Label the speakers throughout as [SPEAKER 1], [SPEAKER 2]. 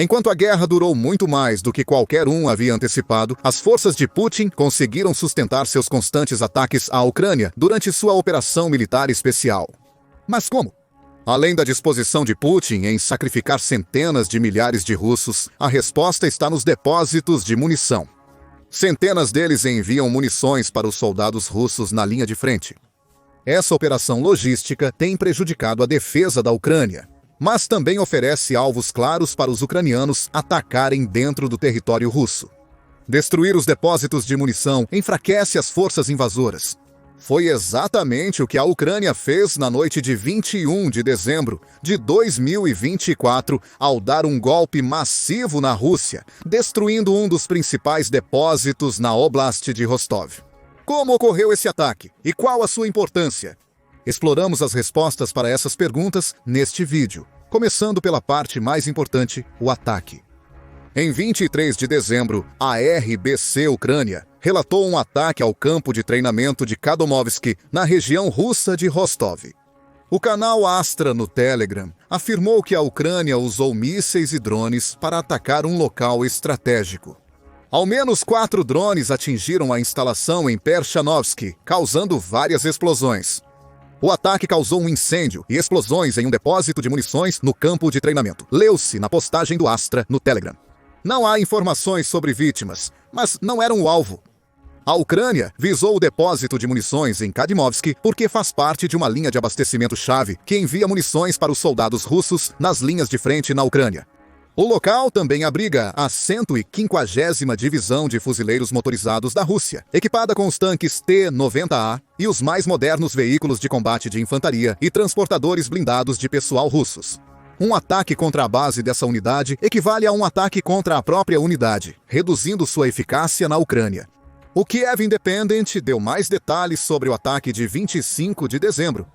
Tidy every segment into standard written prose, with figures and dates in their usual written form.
[SPEAKER 1] Enquanto a guerra durou muito mais do que qualquer um havia antecipado, as forças de Putin conseguiram sustentar seus constantes ataques à Ucrânia durante sua operação militar especial. Mas como? Além da disposição de Putin em sacrificar centenas de milhares de russos, a resposta está nos depósitos de munição. Centenas deles enviam munições para os soldados russos na linha de frente. Essa operação logística tem prejudicado a defesa da Ucrânia, mas também oferece alvos claros para os ucranianos atacarem dentro do território russo. Destruir os depósitos de munição enfraquece as forças invasoras. Foi exatamente o que a Ucrânia fez na noite de 21 de dezembro de 2024, ao dar um golpe massivo na Rússia, destruindo um dos principais depósitos na Oblast de Rostov. Como ocorreu esse ataque e qual a sua importância? Exploramos as respostas para essas perguntas neste vídeo, começando pela parte mais importante, o ataque. Em 23 de dezembro, a RBC Ucrânia relatou um ataque ao campo de treinamento de Kadomovsky, na região russa de Rostov. O canal Astra no Telegram afirmou que a Ucrânia usou mísseis e drones para atacar um local estratégico. Ao menos 4 drones atingiram a instalação em Pershanovsky, causando várias explosões. O ataque causou um incêndio e explosões em um depósito de munições no campo de treinamento. Leu-se na postagem do Astra no Telegram. Não há informações sobre vítimas, mas não eram o alvo. A Ucrânia visou o depósito de munições em Kadimovsky porque faz parte de uma linha de abastecimento-chave que envia munições para os soldados russos nas linhas de frente na Ucrânia. O local também abriga a 150ª Divisão de Fuzileiros Motorizados da Rússia, equipada com os tanques T-90A e os mais modernos veículos de combate de infantaria e transportadores blindados de pessoal russos. Um ataque contra a base dessa unidade equivale a um ataque contra a própria unidade, reduzindo sua eficácia na Ucrânia. O Kiev Independent deu mais detalhes sobre o ataque de 25 de dezembro.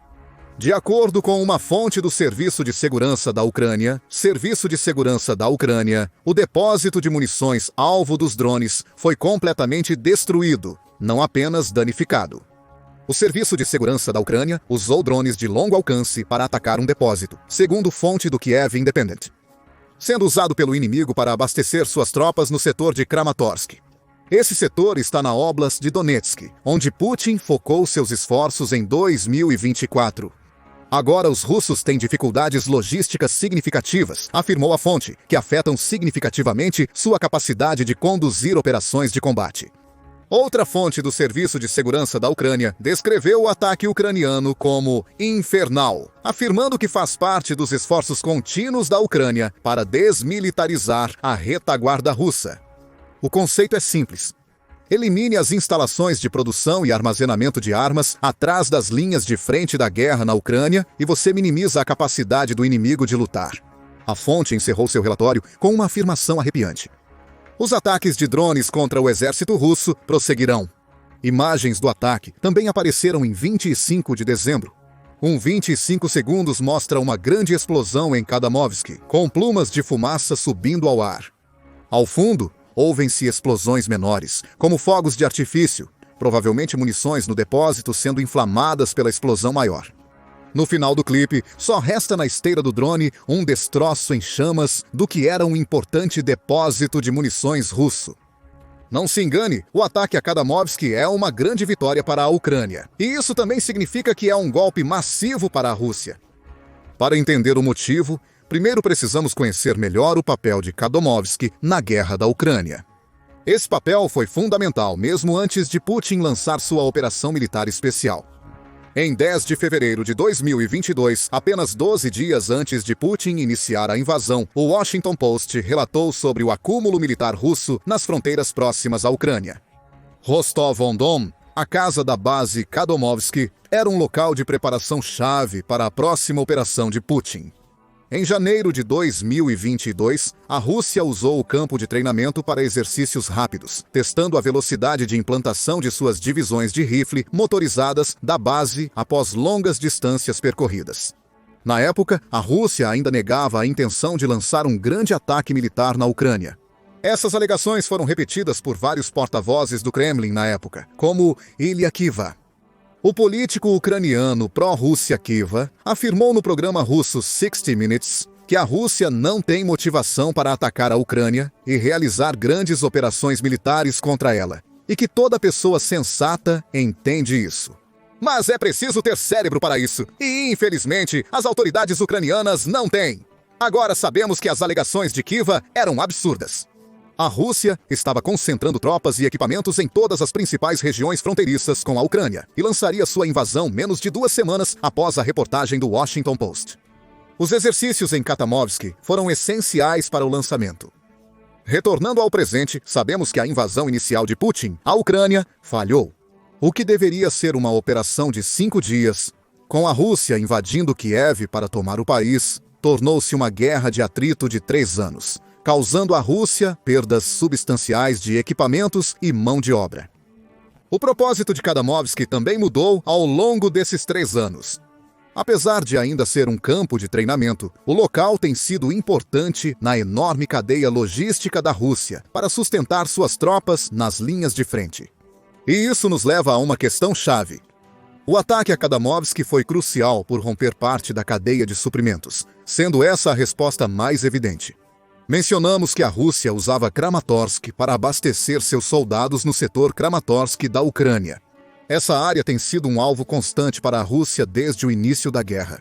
[SPEAKER 1] De acordo com uma fonte do Serviço de Segurança da Ucrânia, o depósito de munições alvo dos drones foi completamente destruído, não apenas danificado. O Serviço de Segurança da Ucrânia usou drones de longo alcance para atacar um depósito, segundo fonte do Kiev Independent, sendo usado pelo inimigo para abastecer suas tropas no setor de Kramatorsk. Esse setor está na Oblast de Donetsk, onde Putin focou seus esforços em 2024. Agora os russos têm dificuldades logísticas significativas, afirmou a fonte, que afetam significativamente sua capacidade de conduzir operações de combate. Outra fonte do Serviço de Segurança da Ucrânia descreveu o ataque ucraniano como infernal, afirmando que faz parte dos esforços contínuos da Ucrânia para desmilitarizar a retaguarda russa. O conceito é simples. Elimine as instalações de produção e armazenamento de armas atrás das linhas de frente da guerra na Ucrânia e você minimiza a capacidade do inimigo de lutar. A fonte encerrou seu relatório com uma afirmação arrepiante. Os ataques de drones contra o exército russo prosseguirão. Imagens do ataque também apareceram em 25 de dezembro. 25 segundos mostra uma grande explosão em Kadamovsky, com plumas de fumaça subindo ao ar. Ao fundo, ouvem-se explosões menores, como fogos de artifício, provavelmente munições no depósito sendo inflamadas pela explosão maior. No final do clipe, só resta na esteira do drone um destroço em chamas do que era um importante depósito de munições russo. Não se engane, o ataque a Kadamovsky é uma grande vitória para a Ucrânia. E isso também significa que é um golpe massivo para a Rússia. Para entender o motivo, primeiro precisamos conhecer melhor o papel de Kadamovsky na guerra da Ucrânia. Esse papel foi fundamental mesmo antes de Putin lançar sua operação militar especial. Em 10 de fevereiro de 2022, apenas 12 dias antes de Putin iniciar a invasão, o Washington Post relatou sobre o acúmulo militar russo nas fronteiras próximas à Ucrânia. Rostov-on-Don, a casa da base Kadamovsky, era um local de preparação-chave para a próxima operação de Putin. Em janeiro de 2022, a Rússia usou o campo de treinamento para exercícios rápidos, testando a velocidade de implantação de suas divisões de rifle motorizadas da base após longas distâncias percorridas. Na época, a Rússia ainda negava a intenção de lançar um grande ataque militar na Ucrânia. Essas alegações foram repetidas por vários porta-vozes do Kremlin na época, como Ilya Kiva. O político ucraniano pró-Rússia Kiva afirmou no programa russo 60 Minutes que a Rússia não tem motivação para atacar a Ucrânia e realizar grandes operações militares contra ela, e que toda pessoa sensata entende isso. Mas é preciso ter cérebro para isso, e infelizmente as autoridades ucranianas não têm. Agora sabemos que as alegações de Kiva eram absurdas. A Rússia estava concentrando tropas e equipamentos em todas as principais regiões fronteiriças com a Ucrânia e lançaria sua invasão menos de 2 semanas após a reportagem do Washington Post. Os exercícios em Khatamovsk foram essenciais para o lançamento. Retornando ao presente, sabemos que a invasão inicial de Putin à Ucrânia falhou. O que deveria ser uma operação de 5 dias, com a Rússia invadindo Kiev para tomar o país, tornou-se uma guerra de atrito de 3 anos, causando à Rússia perdas substanciais de equipamentos e mão de obra. O propósito de Khatamovsk também mudou ao longo desses 3 anos. Apesar de ainda ser um campo de treinamento, o local tem sido importante na enorme cadeia logística da Rússia para sustentar suas tropas nas linhas de frente. E isso nos leva a uma questão-chave. O ataque a Khatamovsk foi crucial por romper parte da cadeia de suprimentos, sendo essa a resposta mais evidente. Mencionamos que a Rússia usava Kramatorsk para abastecer seus soldados no setor Kramatorsk da Ucrânia. Essa área tem sido um alvo constante para a Rússia desde o início da guerra.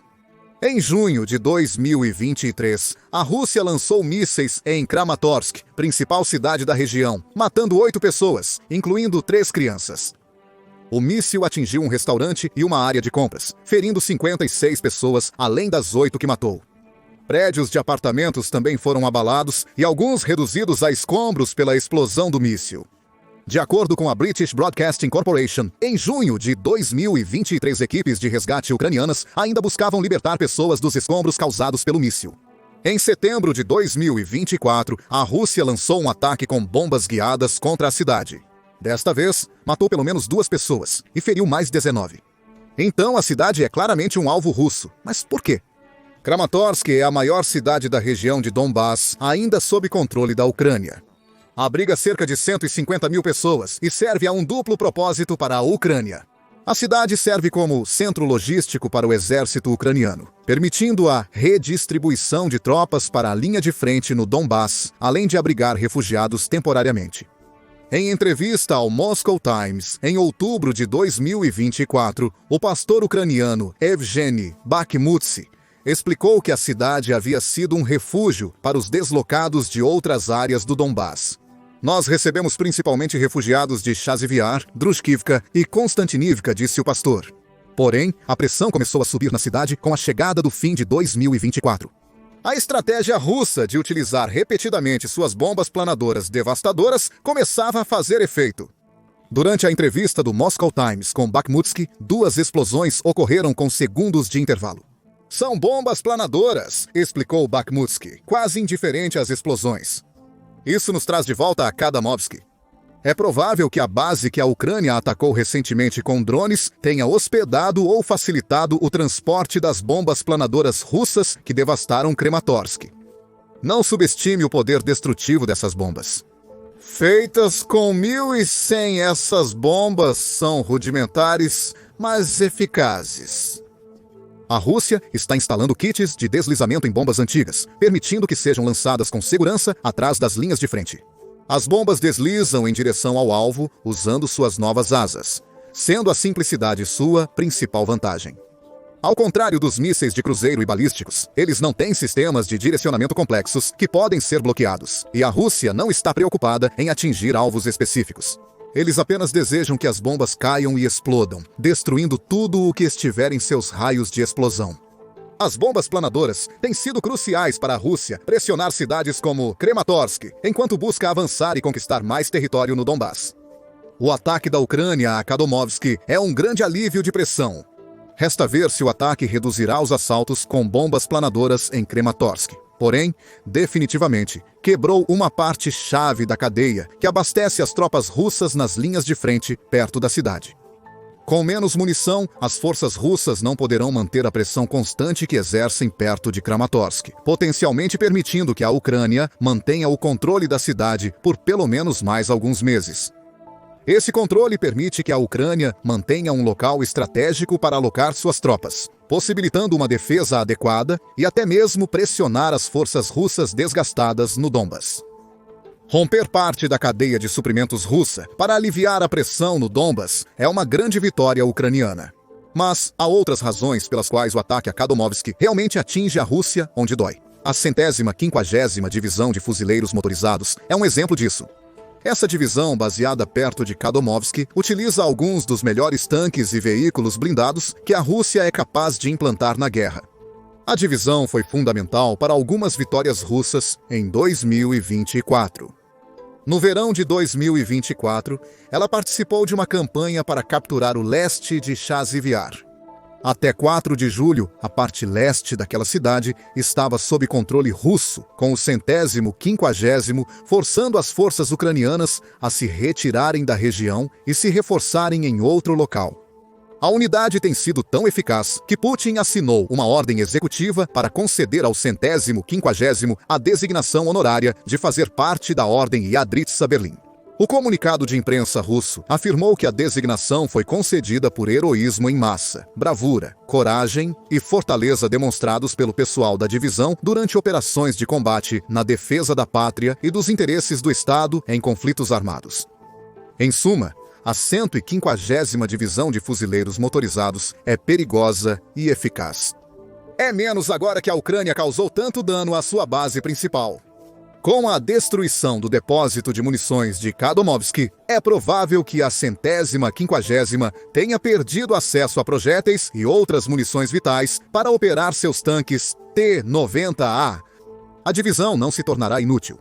[SPEAKER 1] Em junho de 2023, a Rússia lançou mísseis em Kramatorsk, principal cidade da região, matando 8 pessoas, incluindo 3 crianças. O míssil atingiu um restaurante e uma área de compras, ferindo 56 pessoas, além das 8 que matou. Prédios de apartamentos também foram abalados e alguns reduzidos a escombros pela explosão do míssil. De acordo com a British Broadcasting Corporation, em junho de 2023, equipes de resgate ucranianas ainda buscavam libertar pessoas dos escombros causados pelo míssil. Em setembro de 2024, a Rússia lançou um ataque com bombas guiadas contra a cidade. Desta vez, matou pelo menos 2 pessoas e feriu mais 19. Então a cidade é claramente um alvo russo. Mas por quê? Kramatorsk é a maior cidade da região de Donbás, ainda sob controle da Ucrânia. Abriga cerca de 150 mil pessoas e serve a um duplo propósito para a Ucrânia. A cidade serve como centro logístico para o exército ucraniano, permitindo a redistribuição de tropas para a linha de frente no Donbás, além de abrigar refugiados temporariamente. Em entrevista ao Moscow Times, em outubro de 2024, o pastor ucraniano Evgeny Bakhmutsy explicou que a cidade havia sido um refúgio para os deslocados de outras áreas do Donbás. Nós recebemos principalmente refugiados de Chazivyar, Drushkivka e Konstantinivka, disse o pastor. Porém, a pressão começou a subir na cidade com a chegada do fim de 2024. A estratégia russa de utilizar repetidamente suas bombas planadoras devastadoras começava a fazer efeito. Durante a entrevista do Moscow Times com Bakhmutsy, 2 explosões ocorreram com segundos de intervalo. São bombas planadoras, explicou Bakhmutsy, quase indiferente às explosões. Isso nos traz de volta a Khatamovsk. É provável que a base que a Ucrânia atacou recentemente com drones tenha hospedado ou facilitado o transporte das bombas planadoras russas que devastaram Kramatorsk. Não subestime o poder destrutivo dessas bombas. Feitas com 1.100, essas bombas são rudimentares, mas eficazes. A Rússia está instalando kits de deslizamento em bombas antigas, permitindo que sejam lançadas com segurança atrás das linhas de frente. As bombas deslizam em direção ao alvo usando suas novas asas, sendo a simplicidade sua principal vantagem. Ao contrário dos mísseis de cruzeiro e balísticos, eles não têm sistemas de direcionamento complexos que podem ser bloqueados, e a Rússia não está preocupada em atingir alvos específicos. Eles apenas desejam que as bombas caiam e explodam, destruindo tudo o que estiver em seus raios de explosão. As bombas planadoras têm sido cruciais para a Rússia pressionar cidades como Kramatorsk, enquanto busca avançar e conquistar mais território no Donbás. O ataque da Ucrânia a Khatamovsk é um grande alívio de pressão. Resta ver se o ataque reduzirá os assaltos com bombas planadoras em Kramatorsk. Porém, definitivamente, quebrou uma parte-chave da cadeia que abastece as tropas russas nas linhas de frente perto da cidade. Com menos munição, as forças russas não poderão manter a pressão constante que exercem perto de Kramatorsk, potencialmente permitindo que a Ucrânia mantenha o controle da cidade por pelo menos mais alguns meses. Esse controle permite que a Ucrânia mantenha um local estratégico para alocar suas tropas. possibilitando uma defesa adequada e até mesmo pressionar as forças russas desgastadas no Donbas. Romper parte da cadeia de suprimentos russa para aliviar a pressão no Donbas é uma grande vitória ucraniana. Mas há outras razões pelas quais o ataque a Khadomovsk realmente atinge a Rússia onde dói. A 150ª Divisão de Fuzileiros Motorizados é um exemplo disso. Essa divisão, baseada perto de Khadomovsk, utiliza alguns dos melhores tanques e veículos blindados que a Rússia é capaz de implantar na guerra. A divisão foi fundamental para algumas vitórias russas em 2024. No verão de 2024, ela participou de uma campanha para capturar o leste de Chasiv-Yar. Até 4 de julho, a parte leste daquela cidade estava sob controle russo, com o 150º forçando as forças ucranianas a se retirarem da região e se reforçarem em outro local. A unidade tem sido tão eficaz que Putin assinou uma ordem executiva para conceder ao 150º a designação honorária de fazer parte da Ordem Yadritsa Berlim. O comunicado de imprensa russo afirmou que a designação foi concedida por heroísmo em massa, bravura, coragem e fortaleza demonstrados pelo pessoal da divisão durante operações de combate na defesa da pátria e dos interesses do Estado em conflitos armados. Em suma, a 150ª Divisão de Fuzileiros Motorizados é perigosa e eficaz. É menos agora que a Ucrânia causou tanto dano à sua base principal. Com a destruição do depósito de munições de Khadomovsk, é provável que a 150ª tenha perdido acesso a projéteis e outras munições vitais para operar seus tanques T-90A. A divisão não se tornará inútil.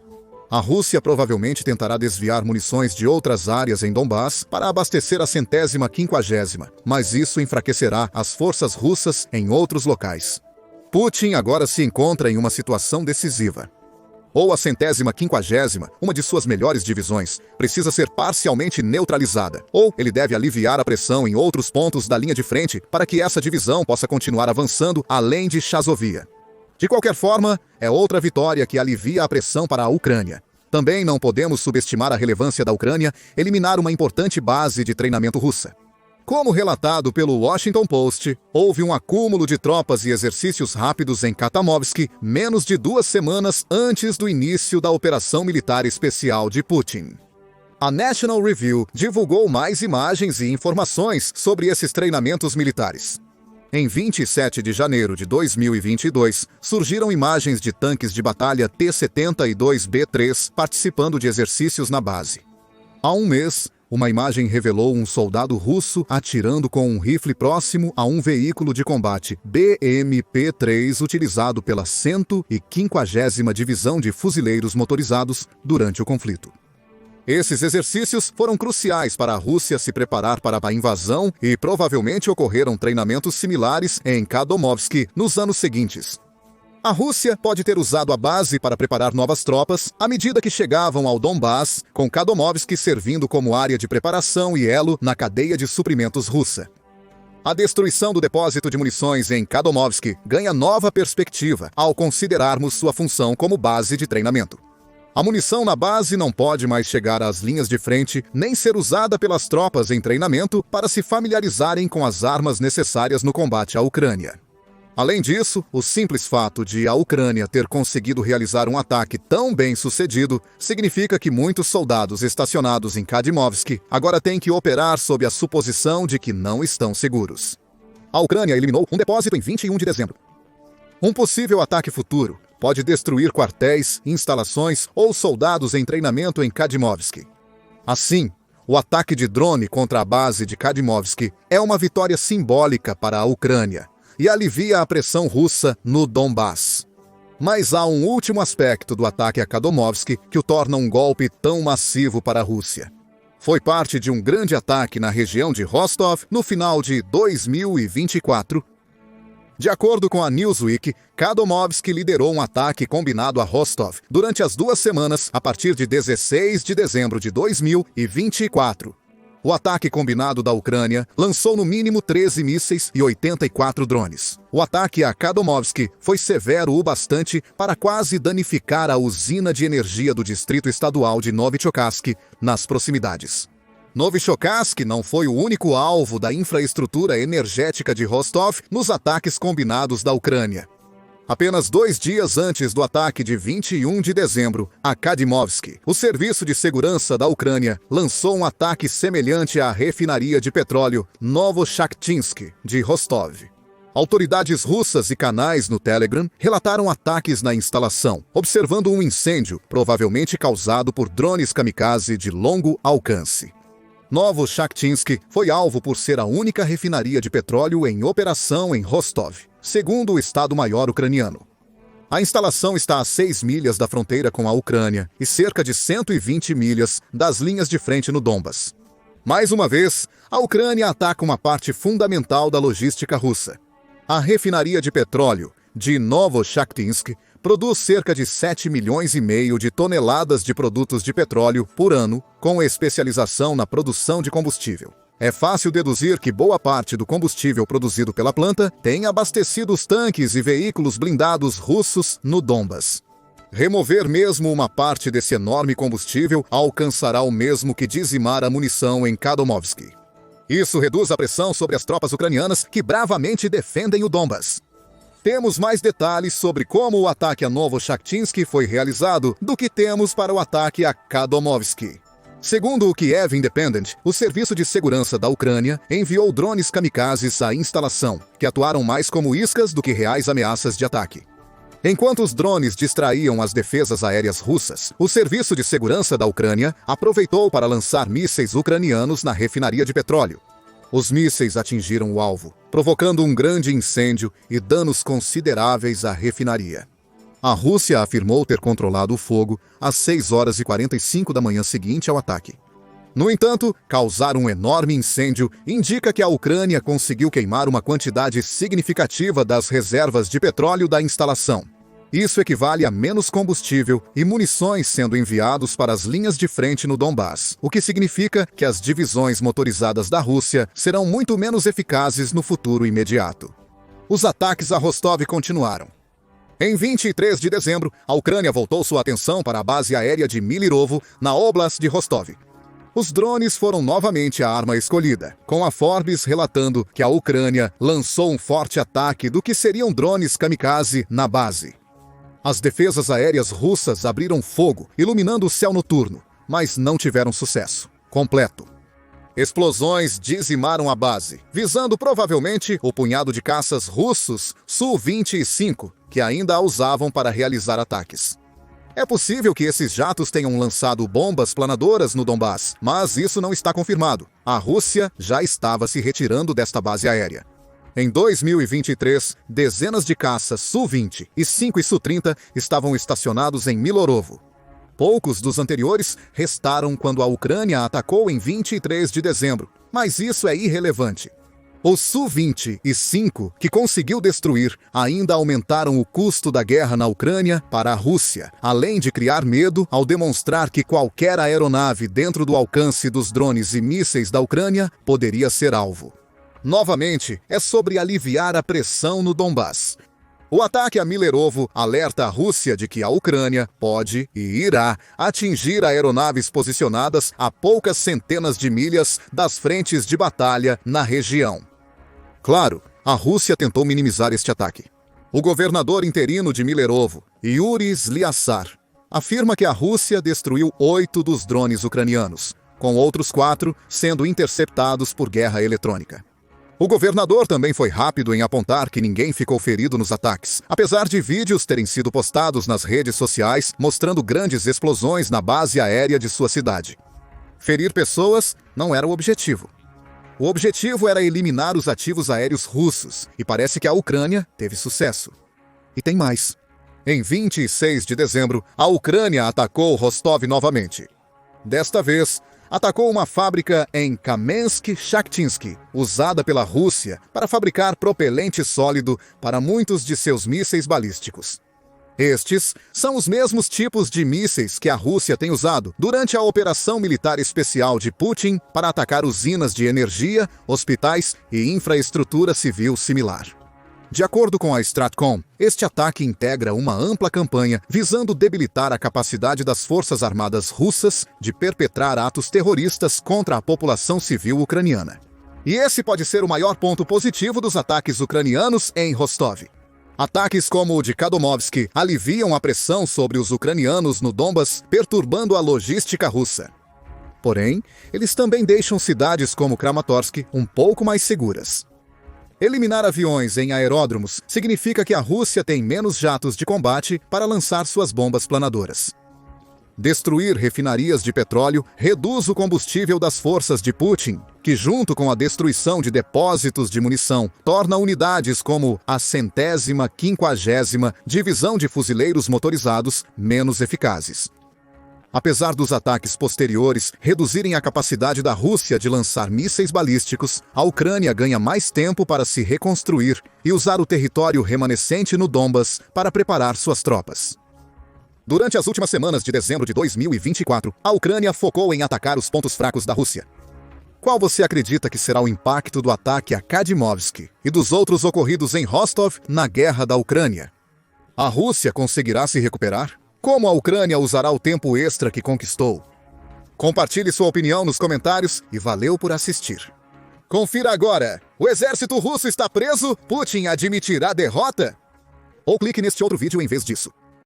[SPEAKER 1] A Rússia provavelmente tentará desviar munições de outras áreas em Donbás para abastecer a 150ª, mas isso enfraquecerá as forças russas em outros locais. Putin agora se encontra em uma situação decisiva. Ou a 150ª, uma de suas melhores divisões, precisa ser parcialmente neutralizada, ou ele deve aliviar a pressão em outros pontos da linha de frente para que essa divisão possa continuar avançando além de Chazovia. De qualquer forma, é outra vitória que alivia a pressão para a Ucrânia. Também não podemos subestimar a relevância da Ucrânia eliminar uma importante base de treinamento russa. Como relatado pelo Washington Post, houve um acúmulo de tropas e exercícios rápidos em Khadomovsk menos de 2 semanas antes do início da operação militar especial de Putin. A National Review divulgou mais imagens e informações sobre esses treinamentos militares. Em 27 de janeiro de 2022, surgiram imagens de tanques de batalha T-72B3 participando de exercícios na base. Há um mês, uma imagem revelou um soldado russo atirando com um rifle próximo a um veículo de combate BMP-3 utilizado pela 150ª Divisão de Fuzileiros Motorizados durante o conflito. Esses exercícios foram cruciais para a Rússia se preparar para a invasão e provavelmente ocorreram treinamentos similares em Khadomovsk nos anos seguintes. A Rússia pode ter usado a base para preparar novas tropas à medida que chegavam ao Donbás, com Khadomovsk servindo como área de preparação e elo na cadeia de suprimentos russa. A destruição do depósito de munições em Khadomovsk ganha nova perspectiva ao considerarmos sua função como base de treinamento. A munição na base não pode mais chegar às linhas de frente nem ser usada pelas tropas em treinamento para se familiarizarem com as armas necessárias no combate à Ucrânia. Além disso, o simples fato de a Ucrânia ter conseguido realizar um ataque tão bem sucedido significa que muitos soldados estacionados em Khadomovsk agora têm que operar sob a suposição de que não estão seguros. A Ucrânia eliminou um depósito em 21 de dezembro. Um possível ataque futuro pode destruir quartéis, instalações ou soldados em treinamento em Khadomovsk. Assim, o ataque de drone contra a base de Khadomovsk é uma vitória simbólica para a Ucrânia e alivia a pressão russa no Donbás. Mas há um último aspecto do ataque a Khadomovsk que o torna um golpe tão massivo para a Rússia. Foi parte de um grande ataque na região de Rostov no final de 2024. De acordo com a Newsweek, Khadomovsk liderou um ataque combinado a Rostov durante as 2 semanas a partir de 16 de dezembro de 2024. O ataque combinado da Ucrânia lançou no mínimo 13 mísseis e 84 drones. O ataque a Khadomovsk foi severo o bastante para quase danificar a usina de energia do distrito estadual de Novichokassk, nas proximidades. Novichokazk não foi o único alvo da infraestrutura energética de Rostov nos ataques combinados da Ucrânia. Apenas 2 dias antes do ataque de 21 de dezembro, a Kadimovsk, o Serviço de Segurança da Ucrânia lançou um ataque semelhante à refinaria de petróleo Novochakhtinsk de Rostov. Autoridades russas e canais no Telegram relataram ataques na instalação, observando um incêndio, provavelmente causado por drones kamikaze de longo alcance. Novochakhtinsk foi alvo por ser a única refinaria de petróleo em operação em Rostov, segundo o Estado-Maior ucraniano. A instalação está a 6 milhas da fronteira com a Ucrânia e cerca de 120 milhas das linhas de frente no Donbas. Mais uma vez, a Ucrânia ataca uma parte fundamental da logística russa. A refinaria de petróleo de Novochakhtinsk produz cerca de 7,5 milhões de toneladas de produtos de petróleo por ano, com especialização na produção de combustível. É fácil deduzir que boa parte do combustível produzido pela planta tem abastecido os tanques e veículos blindados russos no Donbas. Remover mesmo uma parte desse enorme combustível alcançará o mesmo que dizimar a munição em Kadimovsk. Isso reduz a pressão sobre as tropas ucranianas que bravamente defendem o Donbas. Temos mais detalhes sobre como o ataque a Novochakhtinsk foi realizado do que temos para o ataque a Kadimovsk. Segundo o Kiev Independent, o Serviço de Segurança da Ucrânia enviou drones kamikazes à instalação, que atuaram mais como iscas do que reais ameaças de ataque. Enquanto os drones distraíam as defesas aéreas russas, o Serviço de Segurança da Ucrânia aproveitou para lançar mísseis ucranianos na refinaria de petróleo. Os mísseis atingiram o alvo, provocando um grande incêndio e danos consideráveis à refinaria. A Rússia afirmou ter controlado o fogo às 6h45 da manhã seguinte ao ataque. No entanto, causar um enorme incêndio indica que a Ucrânia conseguiu queimar uma quantidade significativa das reservas de petróleo da instalação. Isso equivale a menos combustível e munições sendo enviados para as linhas de frente no Donbas, o que significa que as divisões motorizadas da Rússia serão muito menos eficazes no futuro imediato. Os ataques a Rostov continuaram. Em 23 de dezembro, a Ucrânia voltou sua atenção para a base aérea de Milirovo, na Oblast de Rostov. Os drones foram novamente a arma escolhida, com a Forbes relatando que a Ucrânia lançou um forte ataque do que seriam drones kamikaze na base. As defesas aéreas russas abriram fogo, iluminando o céu noturno, mas não tiveram sucesso completo. Explosões dizimaram a base, visando provavelmente o punhado de caças russos Su-25, que ainda a usavam para realizar ataques. É possível que esses jatos tenham lançado bombas planadoras no Donbas, mas isso não está confirmado. A Rússia já estava se retirando desta base aérea. Em 2023, dezenas de caças Su-20 e 5 Su-30 estavam estacionados em Milorovo. Poucos dos anteriores restaram quando a Ucrânia atacou em 23 de dezembro, mas isso é irrelevante. Os Su-20 e 5 que conseguiu destruir ainda aumentaram o custo da guerra na Ucrânia para a Rússia, além de criar medo ao demonstrar que qualquer aeronave dentro do alcance dos drones e mísseis da Ucrânia poderia ser alvo. Novamente, é sobre aliviar a pressão no Donbas. O ataque a Milirovo alerta a Rússia de que a Ucrânia pode e irá atingir aeronaves posicionadas a poucas centenas de milhas das frentes de batalha na região. Claro, a Rússia tentou minimizar este ataque. O governador interino de Milirovo, Yuri Slyasar, afirma que a Rússia destruiu 8 dos drones ucranianos, com outros 4 sendo interceptados por guerra eletrônica. O governador também foi rápido em apontar que ninguém ficou ferido nos ataques, apesar de vídeos terem sido postados nas redes sociais mostrando grandes explosões na base aérea de sua cidade. Ferir pessoas não era o objetivo. O objetivo era eliminar os ativos aéreos russos, e parece que a Ucrânia teve sucesso. E tem mais. Em 26 de dezembro, a Ucrânia atacou Rostov novamente. Desta vez, atacou uma fábrica em Kamensk-Shakhtinsk, usada pela Rússia para fabricar propelente sólido para muitos de seus mísseis balísticos. Estes são os mesmos tipos de mísseis que a Rússia tem usado durante a operação militar especial de Putin para atacar usinas de energia, hospitais e infraestrutura civil similar. De acordo com a Stratcom, este ataque integra uma ampla campanha visando debilitar a capacidade das forças armadas russas de perpetrar atos terroristas contra a população civil ucraniana. E esse pode ser o maior ponto positivo dos ataques ucranianos em Rostov. Ataques como o de Kadomovsky aliviam a pressão sobre os ucranianos no Donbas, perturbando a logística russa. Porém, eles também deixam cidades como Kramatorsk um pouco mais seguras. Eliminar aviões em aeródromos significa que a Rússia tem menos jatos de combate para lançar suas bombas planadoras. Destruir refinarias de petróleo reduz o combustível das forças de Putin, que, junto com a destruição de depósitos de munição, torna unidades como a 150ª Divisão de Fuzileiros Motorizados menos eficazes. Apesar dos ataques posteriores reduzirem a capacidade da Rússia de lançar mísseis balísticos, a Ucrânia ganha mais tempo para se reconstruir e usar o território remanescente no Donbas para preparar suas tropas. Durante as últimas semanas de dezembro de 2024, a Ucrânia focou em atacar os pontos fracos da Rússia. Qual você acredita que será o impacto do ataque a Kadyrmovsk e dos outros ocorridos em Rostov na guerra da Ucrânia? A Rússia conseguirá se recuperar? Como a Ucrânia usará o tempo extra que conquistou? Compartilhe sua opinião nos comentários e valeu por assistir. Confira agora! O exército russo está preso? Putin admitirá derrota? Ou clique neste outro vídeo em vez disso.